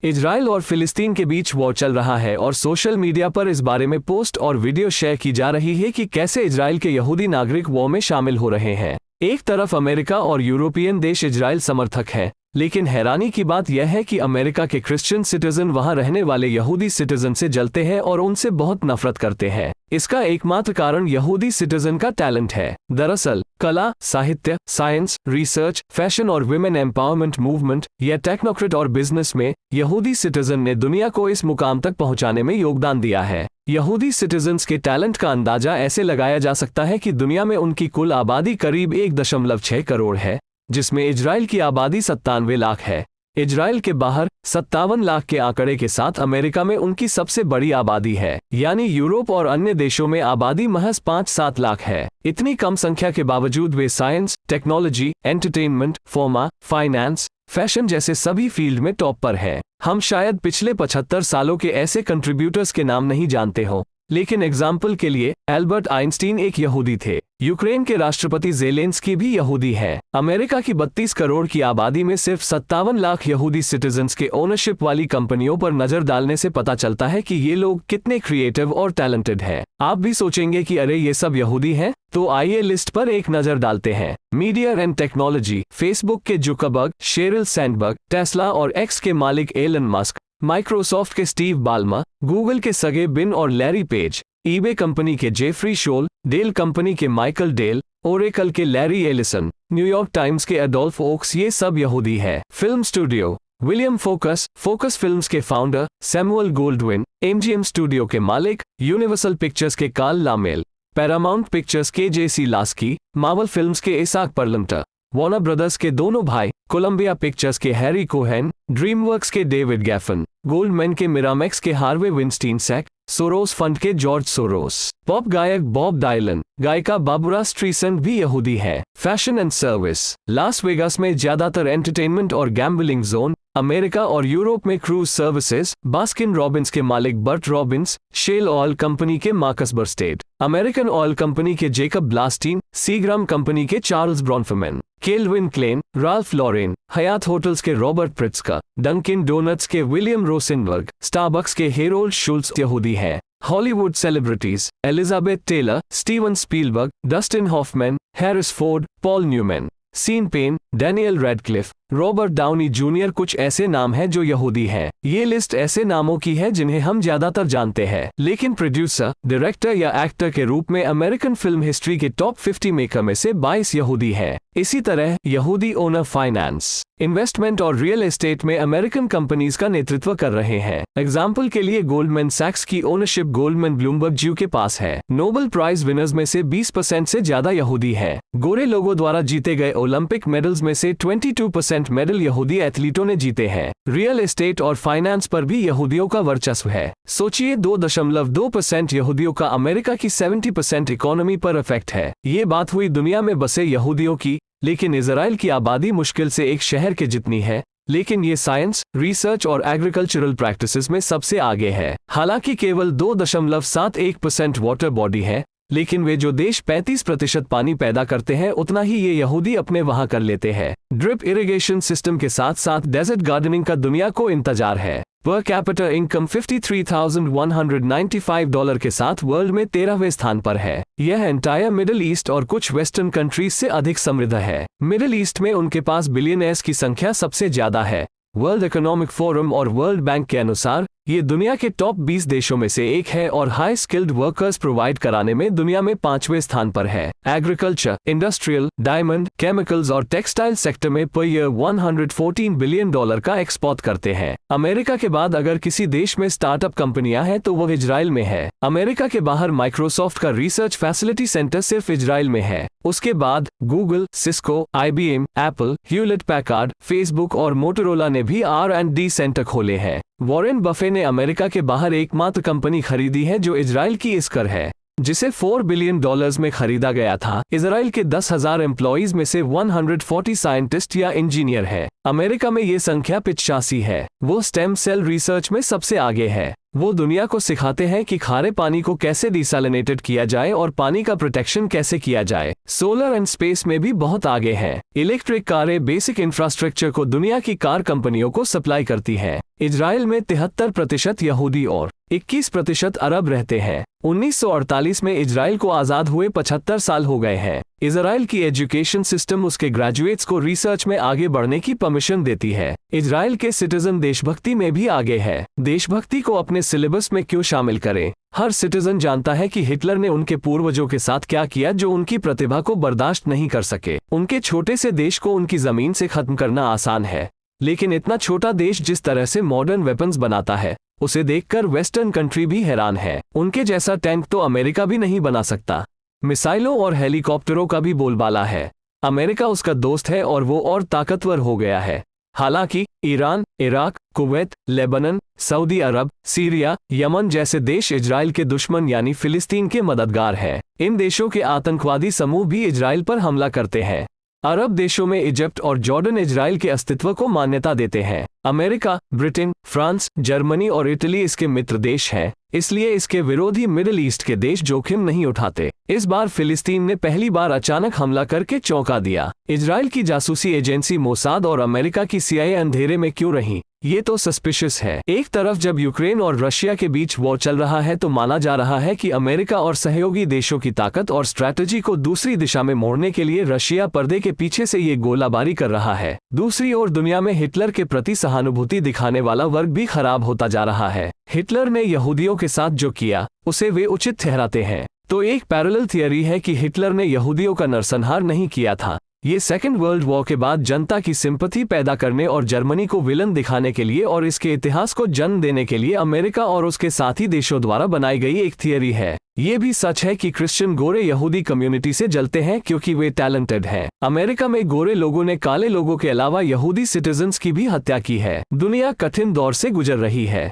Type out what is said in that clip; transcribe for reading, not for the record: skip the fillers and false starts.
Israel और फिलिस्तीन के बीच वॉर चल रहा है और सोशल मीडिया पर इस बारे में पोस्ट और वीडियो शेयर की जा रही है कि कैसे इजराइल के यहूदी नागरिक वॉर में शामिल हो रहे हैं। एक तरफ अमेरिका और यूरोपियन देश इजराइल समर्थक हैं, लेकिन हैरानी की बात यह है कि अमेरिका के क्रिश्चियन सिटीजन वहां रहने वाले यहूदी सिटीजन से जलते हैं और उनसे बहुत नफरत करते हैं। इसका एकमात्र कारण यहूदी सिटीजन का टैलेंट है। दरअसल कला, साहित्य, साइंस, रिसर्च, फैशन और विमेन एम्पावरमेंट मूवमेंट या टेक्नोक्रेट और बिजनेस में यहूदी सिटीजन ने दुनिया को इस मुकाम तक पहुंचाने में योगदान दिया है। यहूदी सिटीजन्स के टैलेंट का अंदाजा ऐसे लगाया जा सकता है कि दुनिया में उनकी कुल आबादी करीब 1.6 करोड़ है, जिसमें इजराइल की आबादी 97 लाख है। इजराइल के बाहर 57 लाख के आंकड़े के साथ अमेरिका में उनकी सबसे बड़ी आबादी है, यानी यूरोप और अन्य देशों में आबादी महज 5-7 लाख है। इतनी कम संख्या के बावजूद वे science, technology, entertainment, pharma, finance, fashion जैसे सभी फील्ड में टॉप पर हैं। हम शायद पिछले 75 सालों के ऐसे कंट्रीब्यूटर्स के नाम नहीं जानते हो, लेकिन एग्जाम्पल के लिए एल्बर्ट आइंस्टीन एक यहूदी थे। यूक्रेन के राष्ट्रपति ज़ेलेंस्की भी यहूदी हैं। अमेरिका की 32 करोड़ की आबादी में सिर्फ 57 लाख यहूदी सिटीजन्स के ओनरशिप वाली कंपनियों पर नजर डालने से पता चलता है कि ये लोग कितने क्रिएटिव और टैलेंटेड हैं। आप भी सोचेंगे कि अरे ये सब यहूदी हैं, तो आइए लिस्ट पर एक नजर डालते हैं। मीडिया एंड टेक्नोलॉजी, फेसबुक के जुकरबर्ग, शेरिल सैंडबर्ग, टेस्ला और एक्स के मालिक एलन मस्क, माइक्रोसॉफ्ट के स्टीव बाल्मर, गूगल के सगे बिन और लैरी पेज, ईबे कंपनी के जेफरी शोल, डेल कंपनी के माइकल डेल, ओरेकल के लैरी एलिसन, न्यूयॉर्क टाइम्स के एडोल्फ ओक्स, ये सब यहूदी है। Film studio, William Fox films के founder Samuel Goldwyn, MGM studio के मालिक, यूनिवर्सल पिक्चर्स के कार्ल लामेल, पैरामाउंट पिक्चर्स के जेसी लास्की, मार्वल फिल्म्स के इसाक परलंटर, वार्नर ब्रदर्स के दोनों भाई, कोलंबिया पिक्चर्स के हैरी कोहेन, ड्रीमवर्क्स के डेविड गैफन, गोल्डमैन के मिरामैक्स के Harvey Weinstein sac, Soros fund के जॉर्ज सोरोस, पॉप गायक बॉब डायलन, गायिका बाबुरा स्ट्रीसेंट भी यहूदी है। Fashion and service, Las Vegas में ज्यादातर एंटरटेनमेंट और गैम्बलिंग जोन, अमेरिका और यूरोप में क्रूज सर्विसेज, बास्किन रॉबिन्स के मालिक Burt Robins, shell oil company के मार्कस बर्स्टेड, अमेरिकन ऑयल कंपनी के जेकब ब्लास्टीन, सीग्राम कंपनी के Charles Bronfman, Calvin Klein, Ralph Lauren, Hyatt Hotels के रॉबर्ट प्रिट्स्का, डंकिन डोनट्स के विलियम रोसेनबर्ग, स्टारबक्स के Harold Schultz यहूदी है। Hollywood celebrities, Elizabeth Taylor, Steven Spielberg, Dustin Hoffman, Harris Ford, Paul Newman, Sean Penn, Daniel Radcliffe, Robert Downey Junior कुछ ऐसे नाम हैं जो यहूदी हैं। ये लिस्ट ऐसे नामों की है जिन्हें हम ज्यादातर जानते हैं, लेकिन प्रोड्यूसर, डायरेक्टर या एक्टर के रूप में अमेरिकन फिल्म हिस्ट्री के टॉप 50 मेकर में से 22 यहूदी हैं। इसी तरह यहूदी ओनर फाइनेंस, इन्वेस्टमेंट और रियल एस्टेट में अमेरिकन कंपनीज का नेतृत्व कर रहे हैं। एग्जाम्पल के लिए गोल्डमैन सैक्स की ओनरशिप गोल्डमैन ब्लूमबर्ग ज्यू के पास है। नोबेल प्राइज विनर्स में से 20% से ज्यादा यहूदी हैं। गोरे लोगों द्वारा जीते गए ओलंपिक मेडल्स में से 22% मेडल यहूदी एथलीटों ने जीते हैं। रियल एस्टेट और फाइनेंस पर भी यहूदियों का वर्चस्व है। सोचिए 2.2% यहूदियों का अमेरिका की 70% इकोनॉमी पर इफेक्ट है। ये बात हुई दुनिया में बसे यहूदियों की, लेकिन इजराइल की आबादी मुश्किल से एक शहर के जितनी है, लेकिन ये साइंस, रिसर्च और एग्रीकल्चरल प्रैक्टिसेस में सबसे आगे है। हालांकि केवल 2.71% वाटर बॉडी है, लेकिन वे जो देश 35% पानी पैदा करते हैं उतना ही ये यहूदी अपने वहां कर लेते हैं। ड्रिप इरिगेशन सिस्टम के साथ साथ डेजर्ट गार्डनिंग का दुनिया को इंतजार है। पर कैपिटा इनकम $53,195 के साथ वर्ल्ड में 13वें स्थान पर है। यह एंटायर मिडिल ईस्ट और कुछ वेस्टर्न कंट्रीज से अधिक समृद्ध है। मिडिल ईस्ट में उनके पास बिलियनर्स की संख्या सबसे ज्यादा है। वर्ल्ड इकोनॉमिक फोरम और वर्ल्ड बैंक के अनुसार ये दुनिया के टॉप 20 देशों में से एक है और हाई स्किल्ड वर्कर्स प्रोवाइड कराने में दुनिया में 5वें स्थान पर है। एग्रीकल्चर, इंडस्ट्रियल, डायमंड, केमिकल्स और टेक्सटाइल सेक्टर में पर ईयर $114 बिलियन का एक्सपोर्ट करते हैं। अमेरिका के बाद अगर किसी देश में स्टार्टअप कंपनियां हैं तो वह इजराइल में है। अमेरिका के बाहर माइक्रोसॉफ्ट का रिसर्च फैसिलिटी सेंटर सिर्फ इजराइल में है। उसके बाद Google, Cisco, IBM, Apple, Hewlett Packard, Facebook और मोटोरोला ने भी R&D सेंटर खोले हैं। वॉरेन बफे ने अमेरिका के बाहर एकमात्र कंपनी खरीदी है जो इजराइल की इसकर है, जिसे $4 बिलियन में खरीदा गया था। इजराइल के 10,000 एम्प्लॉइज में से 140 साइंटिस्ट या इंजीनियर है। अमेरिका में ये संख्या 85 है। वो स्टेम सेल रिसर्च में सबसे आगे है। वो दुनिया को सिखाते हैं कि खारे पानी को कैसे डिसैलिनेटेड किया जाए और पानी का प्रोटेक्शन कैसे किया जाए। सोलर एंड स्पेस में भी बहुत आगे हैं। इलेक्ट्रिक कारें बेसिक इंफ्रास्ट्रक्चर को दुनिया की कार कंपनियों को सप्लाई करती हैं। इजराइल में 73% यहूदी और 21% अरब रहते हैं। 1948 में इजराइल को आज़ाद हुए 75 साल हो गए हैं। इजराइल की एजुकेशन सिस्टम उसके ग्रेजुएट्स को रिसर्च में आगे बढ़ने की परमिशन देती है। इजराइल के सिटीजन देशभक्ति में भी आगे है। देशभक्ति को अपने सिलेबस में क्यों शामिल करें? हर सिटीजन जानता है कि हिटलर ने उनके पूर्वजों के साथ क्या किया जो उनकी प्रतिभा को बर्दाश्त नहीं कर सके। उनके छोटे से देश को उनकी जमीन से खत्म करना आसान है, लेकिन इतना छोटा देश जिस तरह से मॉडर्न वेपन्स बनाता है उसे देखकर वेस्टर्न कंट्री भी हैरान है। उनके जैसा टैंक तो अमेरिका भी नहीं बना सकता। मिसाइलों और हेलीकॉप्टरों का भी बोलबाला है। अमेरिका उसका दोस्त है और वो और ताकतवर हो गया है। हालांकि Iran, Iraq, Kuwait, Lebanon, Saudi Arabia, Syria, Yemen जैसे देश इजराइल के दुश्मन यानी फिलिस्तीन के मददगार हैं। इन देशों के आतंकवादी समूह भी इजराइल पर हमला करते हैं। अरब देशों में इजिप्ट और जॉर्डन इजराइल के अस्तित्व को मान्यता देते हैं। अमेरिका, ब्रिटेन, फ्रांस, जर्मनी और इटली इसके मित्र देश हैं, इसलिए इसके विरोधी मिडिल ईस्ट के देश जोखिम नहीं उठाते। इस बार फिलिस्तीन ने पहली बार अचानक हमला करके चौंका दिया। इजराइल की जासूसी एजेंसी मोसाद और अमेरिका की CIA अंधेरे में क्यों रही? ये तो सस्पिशियस है। एक तरफ जब यूक्रेन और रशिया के बीच वॉर चल रहा है तो माना जा रहा है कि अमेरिका और सहयोगी देशों की ताकत और स्ट्रैटेजी को दूसरी दिशा में मोड़ने के लिए रशिया पर्दे के पीछे से ये गोलाबारी कर रहा है। दूसरी ओर दुनिया में हिटलर के प्रति सहानुभूति दिखाने वाला वर्ग भी खराब होता जा रहा है। हिटलर ने यहूदियों के साथ जो किया उसे वे उचित ठहराते हैं। तो एक पैरेलल थियरी है कि हिटलर ने यहूदियों का नरसंहार नहीं किया था। ये सेकेंड वर्ल्ड वॉर के बाद जनता की सिंपैथी पैदा करने और जर्मनी को विलन दिखाने के लिए और इसके इतिहास को जन्म देने के लिए अमेरिका और उसके साथी देशों द्वारा बनाई गई एक थियरी है। ये भी सच है कि क्रिश्चियन गोरे यहूदी कम्युनिटी से जलते हैं क्योंकि वे टैलेंटेड हैं। अमेरिका में गोरे लोगों ने काले लोगों के अलावा यहूदी सिटीजन्स की भी हत्या की है। दुनिया कठिन दौर से गुजर रही है।